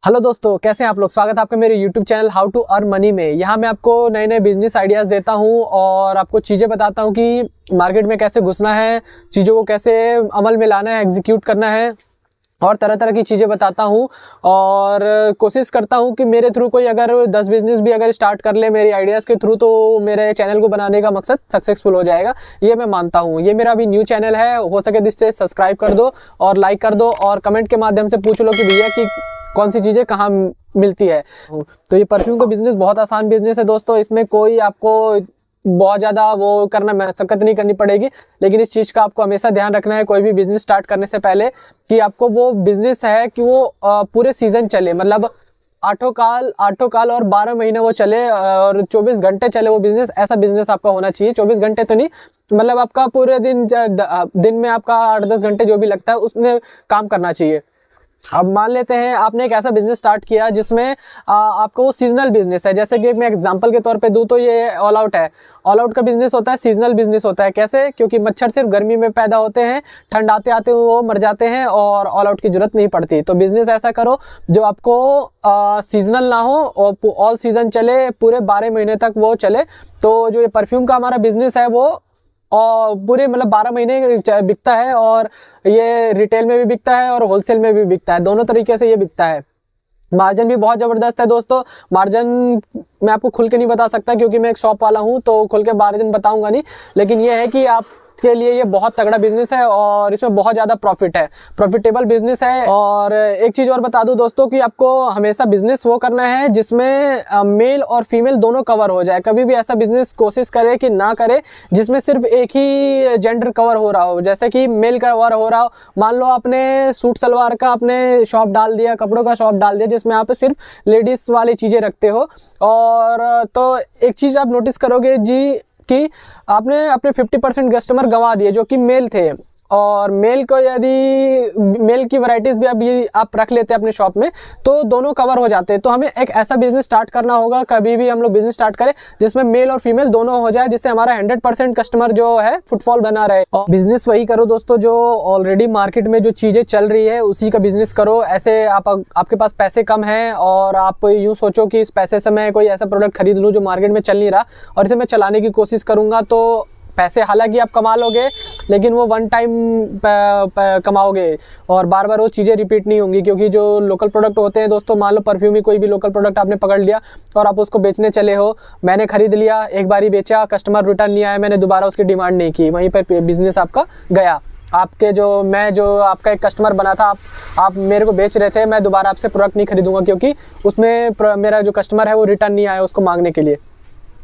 Hello दोस्तों, कैसे हैं आप लोग। स्वागत है आपका मेरे YouTube channel how to earn money में। यहाँ मैं आपको नए नए बिजनेस आइडियाज़ देता हूँ और आपको चीज़ें बताता हूँ कि मार्केट में कैसे घुसना है, चीज़ों को कैसे अमल में लाना है, एग्जीक्यूट करना है और तरह तरह की चीज़ें बताता हूँ। और कोशिश करता हूँ कि मेरे थ्रू कोई अगर 10 बिजनेस भी अगर स्टार्ट कर ले मेरी आइडियाज़ के थ्रू, तो मेरे चैनल को बनाने का मकसद सक्सेसफुल हो जाएगा, ये मैं मानता हूँ। ये मेरा अभी न्यू चैनल है, हो सके तो इसे सब्सक्राइब कर दो और लाइक कर दो और कमेंट के माध्यम से पूछ लो कि भैया कि कौन सी चीज़ें कहाँ मिलती है। तो ये परफ्यूम का बिजनेस बहुत आसान बिजनेस है दोस्तों। इसमें कोई आपको बहुत ज़्यादा वो करना मशक्कत नहीं करनी पड़ेगी, लेकिन इस चीज़ का आपको हमेशा ध्यान रखना है कोई भी बिजनेस स्टार्ट करने से पहले कि आपको वो बिजनेस है कि वो पूरे सीजन चले, मतलब आठों काल और 12 महीने वो चले और 24 घंटे चले वो बिजनेस। ऐसा बिजनेस आपका होना चाहिए। 24 घंटे तो नहीं, मतलब आपका पूरे दिन में आपका 8-10 घंटे जो भी लगता है उसमें काम करना चाहिए। अब मान लेते हैं आपने एक ऐसा बिजनेस स्टार्ट किया जिसमें आपका वो सीजनल बिजनेस है। जैसे कि मैं एग्जांपल के तौर पे दूं तो ये ऑल आउट है। ऑल आउट का बिजनेस होता है, सीजनल बिजनेस होता है। कैसे? क्योंकि मच्छर सिर्फ गर्मी में पैदा होते हैं, ठंड आते आते वो मर जाते हैं और ऑल आउट की जरूरत नहीं पड़ती। तो बिजनेस ऐसा करो जो आपको सीजनल ना हो और ऑल सीजन चले, पूरे 12 महीने तक वो चले। तो जो ये परफ्यूम का हमारा बिजनेस है वो और पूरे मतलब 12 महीने बिकता है और ये रिटेल में भी बिकता है और होलसेल में भी बिकता है। दोनों तरीके से ये बिकता है। मार्जिन भी बहुत ज़बरदस्त है दोस्तों। मार्जिन मैं आपको खुल के नहीं बता सकता क्योंकि मैं एक शॉप वाला हूँ, तो खुल के मार्जिन बताऊंगा नहीं, लेकिन ये है कि आपके लिए ये बहुत तगड़ा बिजनेस है और इसमें बहुत ज़्यादा प्रॉफिट है, प्रॉफिटेबल बिजनेस है। और एक चीज़ और बता दूं दोस्तों कि आपको हमेशा बिजनेस वो करना है जिसमें मेल और फीमेल दोनों कवर हो जाए। कभी भी ऐसा बिजनेस कोशिश करे कि ना करे जिसमें सिर्फ एक ही जेंडर कवर हो रहा हो, जैसे कि मेल कवर हो रहा हो। मान लो आपने सूट सलवार का आपने शॉप डाल दिया, कपड़ों का शॉप डाल दिया जिसमें आप सिर्फ लेडीज़ वाली चीज़ें रखते हो। और तो एक चीज़ आप नोटिस करोगे जी कि आपने अपने 50% कस्टमर गंवा दिए जो कि मेल थे। और मेल को यदि मेल की वैरायटीज़ भी अभी आप रख लेते हैं अपने शॉप में तो दोनों कवर हो जाते हैं। तो हमें एक ऐसा बिजनेस स्टार्ट करना होगा, कभी भी हम लोग बिजनेस स्टार्ट करें जिसमें मेल और फीमेल दोनों हो जाए, जिससे हमारा 100% कस्टमर जो है फुटफॉल बना रहे। और बिजनेस वही करो दोस्तों जो ऑलरेडी मार्केट में जो चीज़ें चल रही है उसी का बिजनेस करो। ऐसे आपके पास पैसे कम हैं और आप यूँ सोचो कि इस पैसे से मैं कोई ऐसा प्रोडक्ट खरीद लूँ जो मार्केट में चल नहीं रहा और इसे मैं चलाने की कोशिश करूँगा, तो पैसे हालांकि आप कमा लोगे लेकिन वो वन टाइम कमाओगे और बार बार वो चीज़ें रिपीट नहीं होंगी। क्योंकि जो लोकल प्रोडक्ट होते हैं दोस्तों, मान लो परफ्यूम ही कोई भी लोकल प्रोडक्ट आपने पकड़ लिया और आप उसको बेचने चले हो, मैंने खरीद लिया, एक बार ही बेचा, कस्टमर रिटर्न नहीं आया, मैंने दोबारा उसकी डिमांड नहीं की, वहीं पर बिजनेस आपका गया। आपके जो आपका एक कस्टमर बना था, आप मेरे को बेच रहे थे, मैं दोबारा आपसे प्रोडक्ट नहीं खरीदूंगा क्योंकि उसमें मेरा जो कस्टमर है वो रिटर्न नहीं आया उसको मांगने के लिए।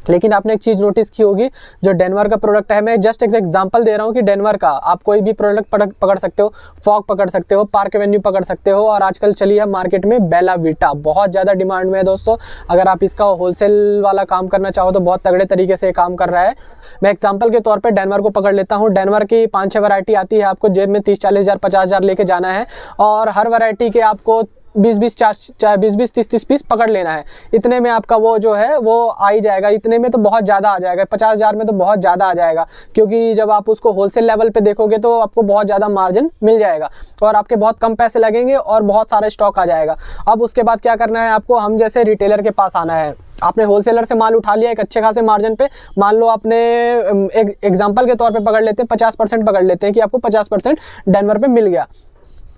लेकिन आपने एक चीज़ नोटिस की होगी, जो डेनवर का प्रोडक्ट है, मैं जस्ट एक एग्जांपल दे रहा हूँ कि डेनवर का आप कोई भी प्रोडक्ट पकड़ सकते हो, फॉग पकड़ सकते हो, पार्क एवेन्यू पकड़ सकते हो, और आजकल चली है मार्केट में बेला वीटा, बहुत ज़्यादा डिमांड में है दोस्तों। अगर आप इसका होलसेल वाला काम करना चाहो तो बहुत तगड़े तरीके से काम कर रहा है। मैं एग्जाम्पल के तौर पर डेनवर को पकड़ लेता हूँ। डेनवर की 5-6 वैरायटी आती है, आपको जेब में 30-40 हज़ार 50 हज़ार लेके जाना है और हर वैरायटी के आपको 20-30 पीस पकड़ लेना है। इतने में आपका वो जो है वो आ ही जाएगा। इतने में तो बहुत ज़्यादा आ जाएगा, 50 हज़ार में तो बहुत ज़्यादा आ जाएगा, क्योंकि जब आप उसको होलसेल लेवल पे देखोगे तो आपको बहुत ज़्यादा मार्जिन मिल जाएगा और आपके बहुत कम पैसे लगेंगे और बहुत सारा स्टॉक आ जाएगा। अब उसके बाद क्या करना है आपको, हम जैसे रिटेलर के पास आना है। आपने होलसेलर से माल उठा लिया एक अच्छे खासे मार्जिन पे, मान लो आपने एक एग्जाम्पल के तौर पे पकड़ लेते हैं 50% पकड़ लेते हैं कि आपको 50% डेनवर पे मिल गया।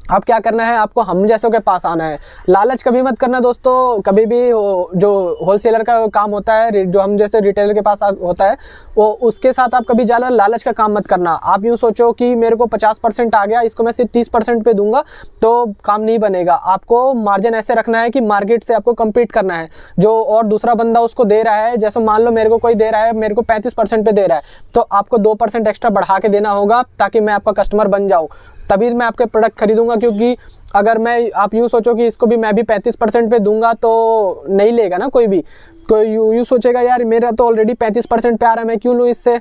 अब क्या करना है आपको, हम जैसों के पास आना है। लालच कभी मत करना दोस्तों। कभी भी जो होलसेलर का काम होता है, जो हम जैसे रिटेलर के पास होता है, वो उसके साथ आप कभी ज़्यादा लालच का काम मत करना। आप यूँ सोचो कि मेरे को 50% आ गया, इसको मैं सिर्फ 30% पे दूंगा तो काम नहीं बनेगा। आपको मार्जिन ऐसे रखना है कि मार्केट से आपको कम्पीट करना है। जो और दूसरा बंदा उसको दे रहा है, जैसे मान लो मेरे को कोई दे रहा है, मेरे को 35% पे दे रहा है, तो आपको 2% एक्स्ट्रा बढ़ा के देना होगा ताकि मैं आपका कस्टमर बन जाऊँ, तभी मैं आपके प्रोडक्ट खरीदूंगा। क्योंकि अगर आप यूँ सोचो कि इसको भी मैं भी 35% पे दूंगा तो नहीं लेगा ना कोई भी। कोई यूँ सोचेगा यार मेरा तो ऑलरेडी 35% पे आ रहा है, मैं क्यों लूँ इससे।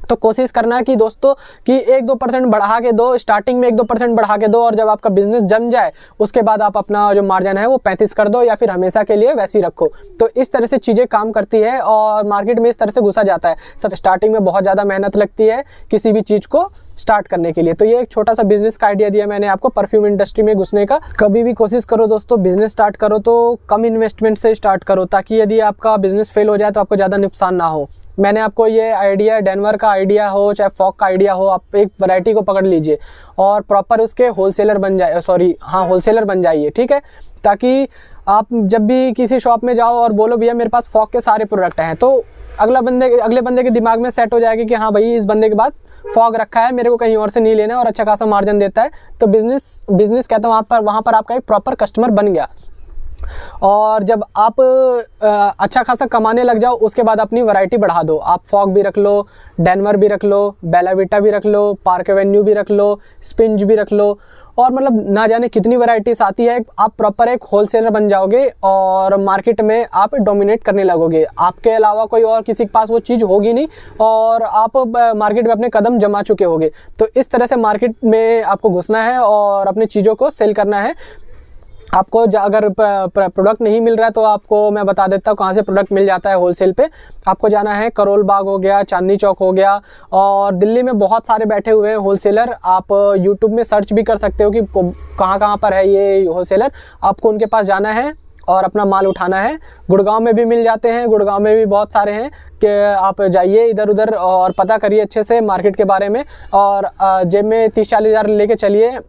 तो कोशिश करना है कि दोस्तों कि 1-2% बढ़ा के दो, स्टार्टिंग में 1-2% बढ़ा के दो, और जब आपका बिजनेस जम जाए उसके बाद आप अपना जो मार्जिन है वो 35 कर दो, या फिर हमेशा के लिए वैसे ही रखो। तो इस तरह से चीज़ें काम करती है और मार्केट में इस तरह से घुसा जाता है। सब स्टार्टिंग में बहुत ज़्यादा मेहनत लगती है किसी भी चीज़ को स्टार्ट करने के लिए। तो ये एक छोटा सा बिजनेस का आइडिया दिया मैंने आपको परफ्यूम इंडस्ट्री में घुसने का। कभी भी कोशिश करो दोस्तों बिजनेस स्टार्ट करो तो कम इन्वेस्टमेंट से स्टार्ट करो, ताकि यदि आपका बिजनेस फेल हो जाए तो आपको ज़्यादा नुकसान ना हो। मैंने आपको ये आइडिया, डेनवर का आइडिया हो चाहे फॉग का आइडिया हो, आप एक वैरायटी को पकड़ लीजिए और प्रॉपर उसके होलसेलर बन जाए, होलसेलर बन जाइए, ठीक है। ताकि आप जब भी किसी शॉप में जाओ और बोलो भैया मेरे पास फॉग के सारे प्रोडक्ट हैं, तो अगले बंदे के दिमाग में सेट हो जाएगा कि हाँ भाई इस बंदे के बाद फॉग रखा है, मेरे को कहीं और से नहीं लेना है और अच्छा खासा मार्जिन देता है। तो बिजनेस कहता हूँ वहाँ पर आपका एक प्रॉपर कस्टमर बन गया। और जब आप अच्छा खासा कमाने लग जाओ उसके बाद अपनी वैरायटी बढ़ा दो। आप फॉग भी रख लो, डेनवर भी रख लो, बेला विटा भी रख लो, पार्क एवेन्यू भी रख लो, स्पिंज भी रख लो, और मतलब ना जाने कितनी वैरायटीज आती है। आप प्रॉपर एक होलसेलर बन जाओगे और मार्केट में आप डोमिनेट करने लगोगे। आपके अलावा कोई और किसी के पास वो चीज़ होगी नहीं और आप मार्केट में अपने कदम जमा चुके होगे। तो इस तरह से मार्केट में आपको घुसना है और अपनी चीज़ों को सेल करना है। आपको अगर प्रोडक्ट नहीं मिल रहा है तो आपको मैं बता देता हूँ कहाँ से प्रोडक्ट मिल जाता है होलसेल पे। आपको जाना है करोल बाग हो गया, चांदनी चौक हो गया, और दिल्ली में बहुत सारे बैठे हुए हैं होलसेलर। आप यूट्यूब में सर्च भी कर सकते हो कि कहाँ पर है ये होलसेलर। आपको उनके पास जाना है और अपना माल उठाना है। गुड़गांव में भी मिल जाते हैं, गुड़गांव में भी बहुत सारे हैं कि आप जाइए इधर उधर और पता करिए अच्छे से मार्केट के बारे में, और जेब में 30-40 हज़ार लेके चलिए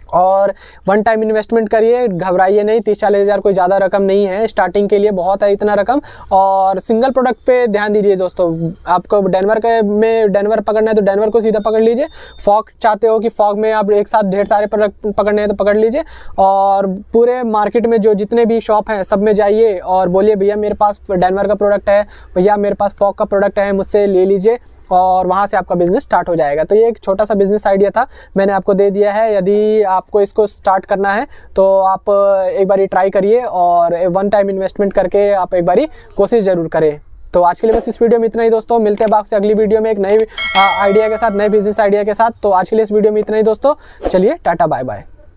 और वन टाइम इन्वेस्टमेंट करिए। घबराइए नहीं, 30-40 हज़ार कोई ज़्यादा रकम नहीं है, स्टार्टिंग के लिए बहुत है इतना रकम। और सिंगल प्रोडक्ट पे ध्यान दीजिए दोस्तों। आपको डेनवर पकड़ना है तो डेनवर को सीधा पकड़ लीजिए। फॉग चाहते हो कि फॉग में आप एक साथ ढेर सारे प्रोडक्ट पकड़ने हैं तो पकड़ लीजिए। और पूरे मार्केट में जो जितने भी शॉप हैं सब में जाइए और बोलिए भैया मेरे पास डेनवर का प्रोडक्ट है, भैया मेरे पास फॉग का प्रोडक्ट है, मुझसे ले लीजिए, और वहाँ से आपका बिजनेस स्टार्ट हो जाएगा। तो ये एक छोटा सा बिजनेस आइडिया था, मैंने आपको दे दिया है। यदि आपको इसको स्टार्ट करना है तो आप एक बारी ट्राई करिए और वन टाइम इन्वेस्टमेंट करके आप एक बारी कोशिश ज़रूर करें। तो आज के लिए बस इस वीडियो में इतना ही दोस्तों। मिलते हैं आपसे अगली वीडियो में एक नई आइडिया के साथ, नए बिजनेस आइडिया के साथ। तो आज के लिए इस वीडियो में इतना ही दोस्तों। चलिए टाटा बाय बाय।